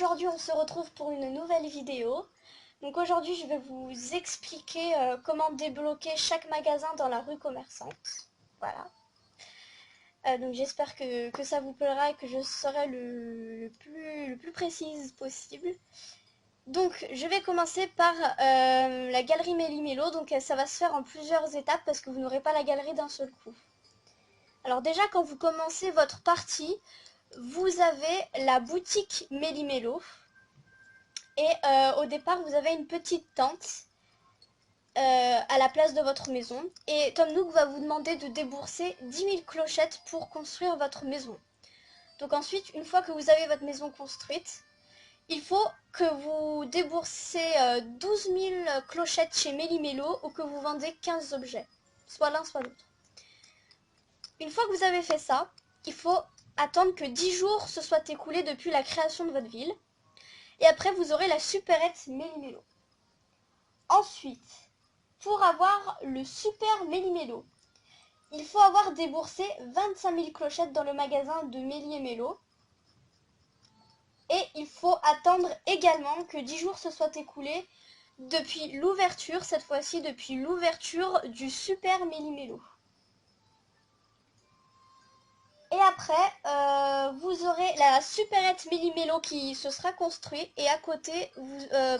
aujourd'hui on se retrouve pour une nouvelle vidéo. Donc aujourd'hui je vais vous expliquer comment débloquer chaque magasin dans la rue commerçante. Voilà. Donc j'espère que ça vous plaira et que je serai le plus précise possible. Donc je vais commencer par la galerie Méli-Mélo. Donc ça va se faire en plusieurs étapes parce que vous n'aurez pas la galerie d'un seul coup. Alors déjà quand vous commencez votre partie, vous avez la boutique Méli-Mélo. Et au départ, vous avez une petite tente à la place de votre maison. Et Tom Nook va vous demander de débourser 10 000 clochettes pour construire votre maison. Donc ensuite, une fois que vous avez votre maison construite, il faut que vous déboursez 12 000 clochettes chez Méli-Mélo ou que vous vendez 15 objets. Soit l'un, soit l'autre. Une fois que vous avez fait ça, il faut attendre que 10 jours se soient écoulés depuis la création de votre ville. Et après, vous aurez la supérette Méli-Mélo. Ensuite, pour avoir le super Méli-Mélo, il faut avoir déboursé 25 000 clochettes dans le magasin de Méli-Mélo. Et il faut attendre également que 10 jours se soient écoulés depuis l'ouverture, cette fois-ci depuis l'ouverture du super Méli-Mélo. Et après, vous aurez la supérette Méli-Mélo qui se sera construite. Et à côté,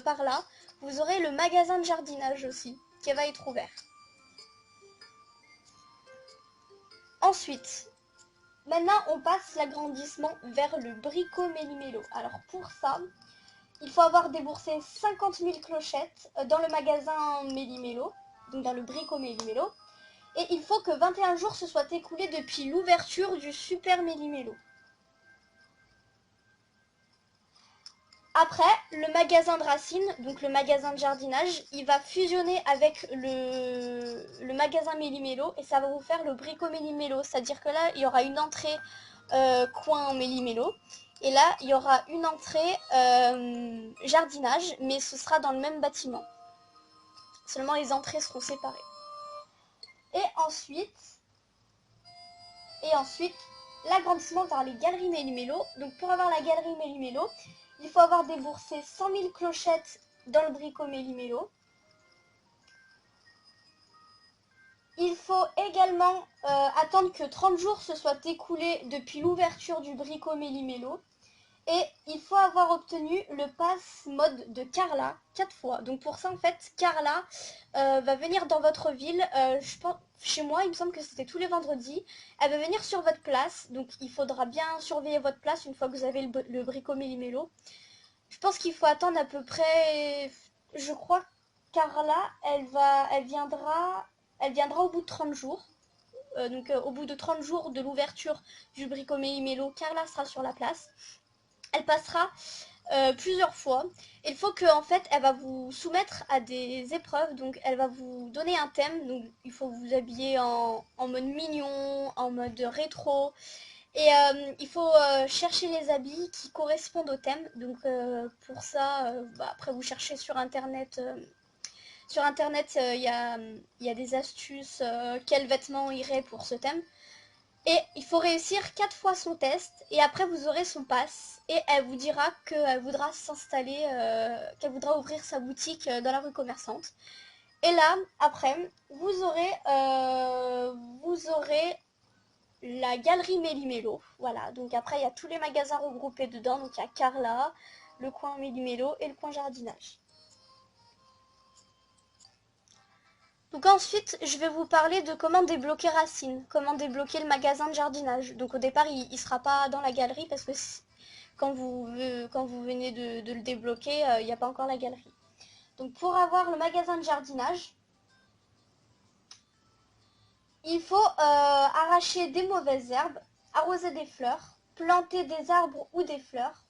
par là, vous aurez le magasin de jardinage aussi, qui va être ouvert. Ensuite, maintenant on passe l'agrandissement vers le Brico Méli-Mélo. Alors pour ça, il faut avoir déboursé 50 000 clochettes dans le magasin Méli-Mélo, donc dans le Brico Méli-Mélo. Et il faut que 21 jours se soient écoulés depuis l'ouverture du super Méli-Mélo. Après, le magasin de racines, donc le magasin de jardinage, il va fusionner avec le magasin Méli-Mélo et ça va vous faire le Brico Méli-Mélo. C'est-à-dire que là, il y aura une entrée coin Méli-Mélo et là, il y aura une entrée jardinage, mais ce sera dans le même bâtiment. Seulement les entrées seront séparées. Et ensuite l'agrandissement vers les galeries Méli-Mélo. Donc pour avoir la galerie Méli-Mélo, il faut avoir déboursé 100 000 clochettes dans le Brico Méli-Mélo. Il faut également attendre que 30 jours se soient écoulés depuis l'ouverture du Brico Méli-Mélo. Et il faut avoir obtenu le pass mode de Carla 4 fois. Donc pour ça, en fait, Carla va venir dans votre ville. Je pense, chez moi, il me semble que c'était tous les vendredis. Elle va venir sur votre place. Donc il faudra bien surveiller votre place une fois que vous avez le Brico Méli-Mélo. Je pense qu'il faut attendre à peu près... Je crois que Carla, elle viendra au bout de 30 jours. Donc au bout de 30 jours de l'ouverture du Brico Méli-Mélo, Carla sera sur la place. Elle passera plusieurs fois. Il faut que en fait elle va vous soumettre à des épreuves. Donc elle va vous donner un thème. Donc il faut vous habiller en mode mignon, en mode rétro. Et il faut chercher les habits qui correspondent au thème. Donc pour ça, après vous cherchez sur internet. Sur internet, il y a des astuces. Quels vêtements iraient pour ce thème. Et il faut réussir 4 fois son test et après vous aurez son pass et elle vous dira qu'elle voudra s'installer, qu'elle voudra ouvrir sa boutique dans la rue commerçante. Et là, après, vous aurez la galerie Méli-Mélo. Voilà, donc après il y a tous les magasins regroupés dedans. Donc il y a Carla, le coin Méli-Mélo et le coin jardinage. Donc ensuite, je vais vous parler de comment débloquer Racine, comment débloquer le magasin de jardinage. Donc au départ, il ne sera pas dans la galerie parce que quand vous venez de le débloquer, il n'y a pas encore la galerie. Donc pour avoir le magasin de jardinage, il faut arracher des mauvaises herbes, arroser des fleurs, planter des arbres ou des fleurs.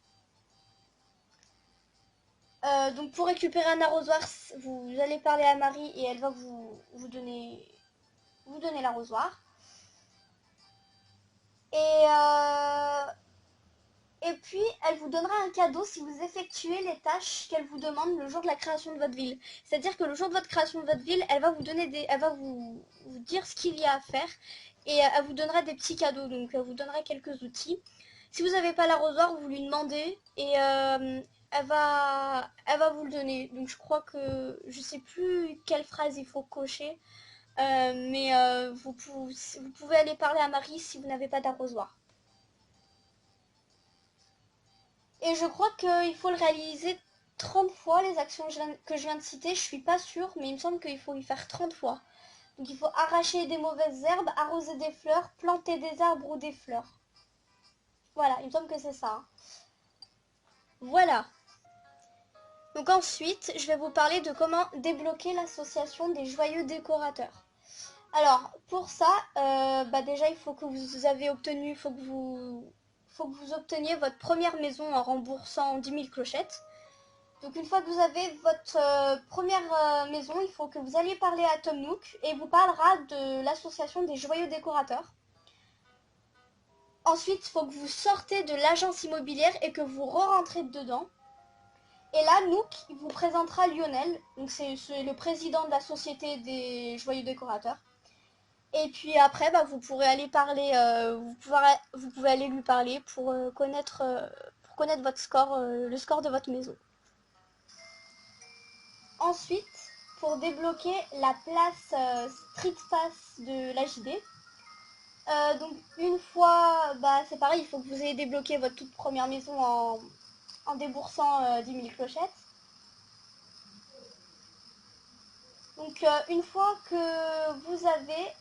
Donc pour récupérer un arrosoir, vous allez parler à Marie et elle va vous donner l'arrosoir. Et puis, elle vous donnera un cadeau si vous effectuez les tâches qu'elle vous demande le jour de la création de votre ville. C'est-à-dire que le jour de votre création de votre ville, elle va vous dire ce qu'il y a à faire et elle vous donnera des petits cadeaux. Donc, elle vous donnera quelques outils. Si vous n'avez pas l'arrosoir, vous lui demandez et elle va vous le donner. Donc je crois que je sais plus quelle phrase il faut cocher, mais vous pouvez aller parler à Marie si vous n'avez pas d'arrosoir. Et je crois qu'il faut le réaliser 30 fois, les actions que je viens de citer. Je suis pas sûre, mais il me semble qu'il faut y faire 30 fois. Donc il faut arracher des mauvaises herbes, arroser des fleurs, planter des arbres ou des fleurs. Voilà, il me semble que c'est ça, hein. Voilà. Donc ensuite, je vais vous parler de comment débloquer l'association des joyeux décorateurs. Alors, pour ça, déjà, il faut que vous avez obtenu, faut que vous obteniez votre première maison en remboursant 10 000 clochettes. Donc une fois que vous avez votre première maison, il faut que vous alliez parler à Tom Nook et il vous parlera de l'association des joyeux décorateurs. Ensuite, il faut que vous sortez de l'agence immobilière et que vous re-rentrez dedans. Et là, Nook, il vous présentera Lionel, donc c'est le président de la société des joyeux décorateurs. Et puis après, vous pourrez aller parler, vous pouvez aller lui parler pour connaître votre score, le score de votre maison. Ensuite, pour débloquer la place Street Pass de la JD, donc une fois, c'est pareil, il faut que vous ayez débloqué votre toute première maison en déboursant 10 000 clochettes. Donc une fois que vous avez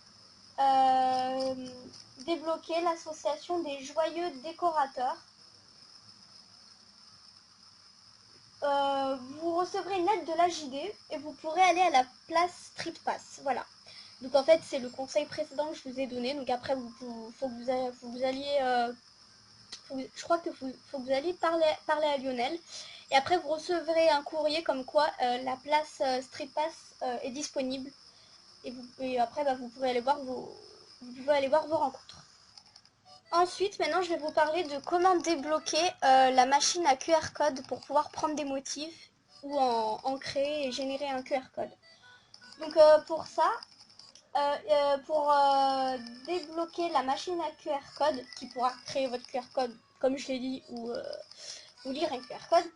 débloqué l'association des joyeux décorateurs, vous recevrez une lettre de la JD et vous pourrez aller à la place Street Pass. Voilà. Donc en fait c'est le conseil précédent que je vous ai donné. Donc après faut que vous alliez, je crois que faut que vous alliez parler à Lionel. Et après vous recevrez un courrier comme quoi la place Street Pass est disponible. Et après vous pourrez aller voir vous pouvez aller voir vos rencontres. Ensuite, maintenant, je vais vous parler de comment débloquer la machine à QR code pour pouvoir prendre des motifs ou en créer et générer un QR code. Donc pour ça, pour débloquer la machine à QR code qui pourra créer votre QR code comme je l'ai dit ou lire un QR code,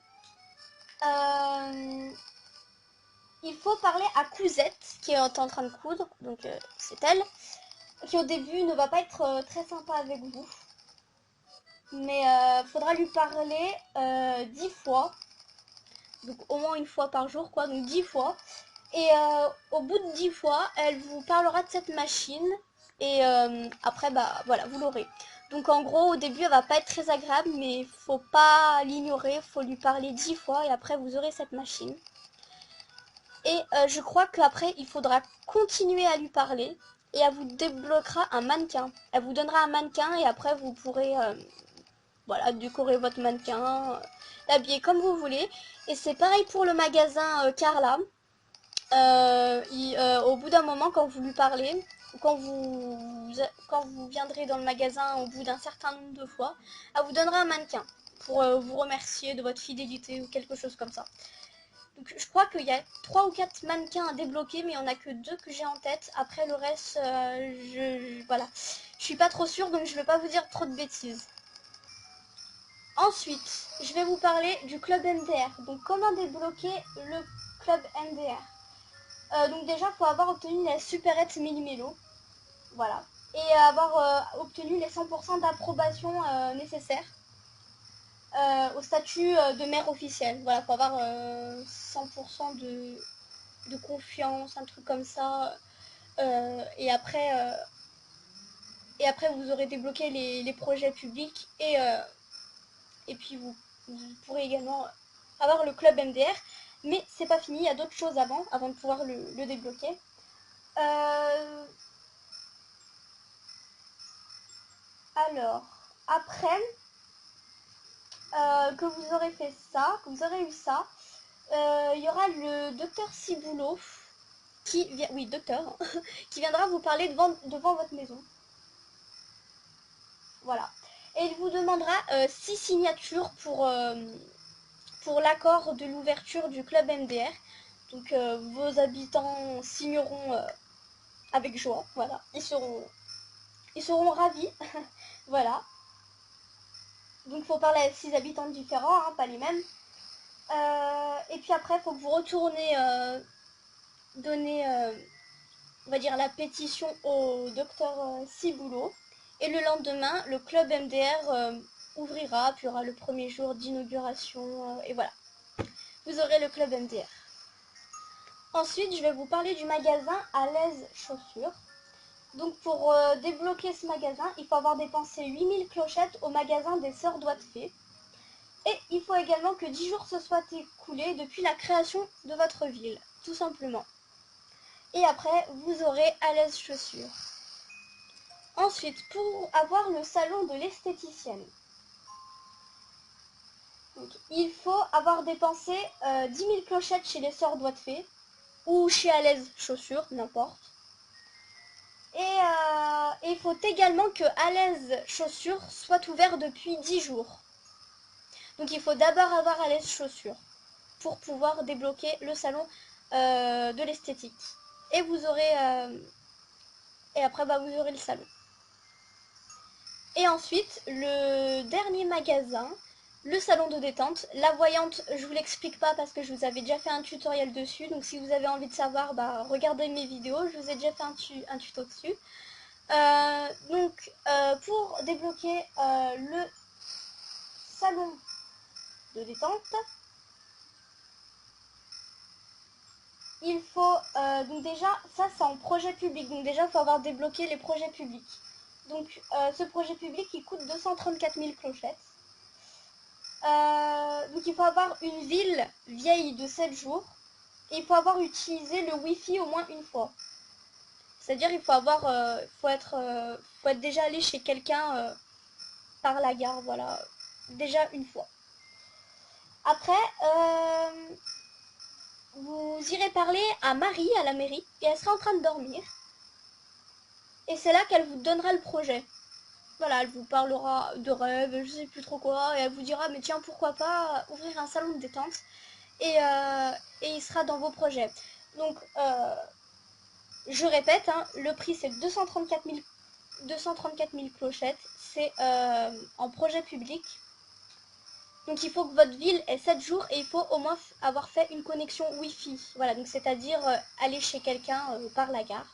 il faut parler à Cousette qui est en train de coudre, donc c'est elle, qui au début ne va pas être très sympa avec vous. Mais faudra lui parler 10 fois, donc au moins une fois par jour, quoi, donc 10 fois. Et au bout de 10 fois, elle vous parlera de cette machine et après, voilà, vous l'aurez. Donc en gros, au début, elle va pas être très agréable, mais faut pas l'ignorer, faut lui parler 10 fois et après, vous aurez cette machine. Et je crois qu'après, il faudra continuer à lui parler et elle vous débloquera un mannequin. Elle vous donnera un mannequin et après, vous pourrez voilà, décorer votre mannequin, l'habiller comme vous voulez. Et c'est pareil pour le magasin Carla. Au bout d'un moment, quand vous lui parlez, ou quand vous viendrez dans le magasin au bout d'un certain nombre de fois, elle vous donnera un mannequin pour vous remercier de votre fidélité ou quelque chose comme ça. Donc je crois qu'il y a 3 ou 4 mannequins à débloquer, mais il n'y en a que 2 que j'ai en tête. Après le reste, voilà. Je suis pas trop sûre, donc je ne vais pas vous dire trop de bêtises. Ensuite, je vais vous parler du club MDR. Donc comment débloquer le club MDR. Donc déjà, il faut avoir obtenu la supérette Méli-Mélo. Voilà. Et avoir obtenu les 100% d'approbation nécessaires au statut de maire officiel. Voilà, il faut avoir 100% de confiance, un truc comme ça. Et après, vous aurez débloqué les projets publics et puis vous pourrez également avoir le club MDR. Mais c'est pas fini, il y a d'autres choses avant de pouvoir le débloquer. Alors, après que vous aurez fait ça, que vous aurez eu ça, il y aura le docteur Ciboulot qui viendra vous parler devant votre maison. Voilà. Et il vous demandera 6 signatures pour l'accord de l'ouverture du club MDR. Donc vos habitants signeront avec joie. Voilà. Ils seront ravis. Voilà. Donc il faut parler à 6 habitants différents, hein, pas les mêmes. Et puis après, il faut que vous retournez donner, on va dire, la pétition au docteur Ciboulot. Et le lendemain, le club MDR ouvrira, puis il y aura le premier jour d'inauguration, et voilà. Vous aurez le club MDR. Ensuite, je vais vous parler du magasin à l'aise chaussures. Donc pour débloquer ce magasin, il faut avoir dépensé 8000 clochettes au magasin des Sœurs Doigts de Fée. Et il faut également que 10 jours se soient écoulés depuis la création de votre ville, tout simplement. Et après, vous aurez à l'aise chaussures. Ensuite, pour avoir le salon de l'esthéticienne, donc, il faut avoir dépensé 10 000 clochettes chez les Sœurs Doigts de Fée ou chez à l'aise chaussures, n'importe. Et il faut également que à l'aise chaussures soit ouvert depuis 10 jours. Donc il faut d'abord avoir à l'aise chaussures pour pouvoir débloquer le salon de l'esthétique. Et vous aurez et après vous aurez le salon. Et ensuite, le dernier magasin, le salon de détente. La voyante, je vous l'explique pas parce que je vous avais déjà fait un tutoriel dessus. Donc si vous avez envie de savoir, regardez mes vidéos, je vous ai déjà fait un tuto dessus. Pour débloquer le salon de détente, il faut donc déjà, ça c'est en projet public, donc déjà il faut avoir débloqué les projets publics. Donc ce projet public il coûte 234 000 clochettes. Donc il faut avoir une ville vieille de 7 jours et il faut avoir utilisé le Wi-Fi au moins une fois. C'est-à-dire il faut avoir, faut être déjà allé chez quelqu'un par la gare, voilà, déjà une fois. Après, vous irez parler à Marie, à la mairie, et elle sera en train de dormir. Et c'est là qu'elle vous donnera le projet. Voilà, elle vous parlera de rêve, je sais plus trop quoi, et elle vous dira, mais tiens, pourquoi pas ouvrir un salon de détente, et il sera dans vos projets. Donc, je répète, hein, le prix c'est 234 000 clochettes, c'est en projet public. Donc il faut que votre ville ait 7 jours et il faut au moins avoir fait une connexion Wi-Fi. Voilà, donc c'est-à-dire aller chez quelqu'un par la gare.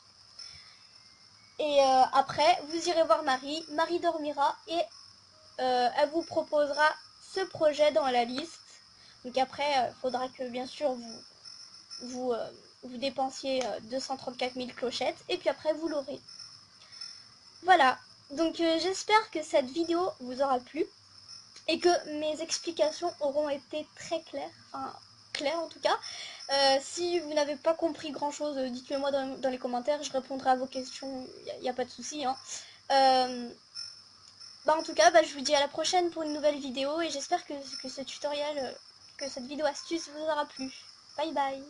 Et après, vous irez voir Marie. Marie dormira et elle vous proposera ce projet dans la liste. Donc après, il faudra que bien sûr vous dépensiez 234 000 clochettes et puis après vous l'aurez. Voilà, donc j'espère que cette vidéo vous aura plu et que mes explications auront été très claires, enfin claires en tout cas. Si vous n'avez pas compris grand chose, dites-le moi dans les commentaires, je répondrai à vos questions, il n'y a pas de souci. Hein. En tout cas, je vous dis à la prochaine pour une nouvelle vidéo et j'espère que ce tutoriel, que cette vidéo astuce vous aura plu. Bye bye.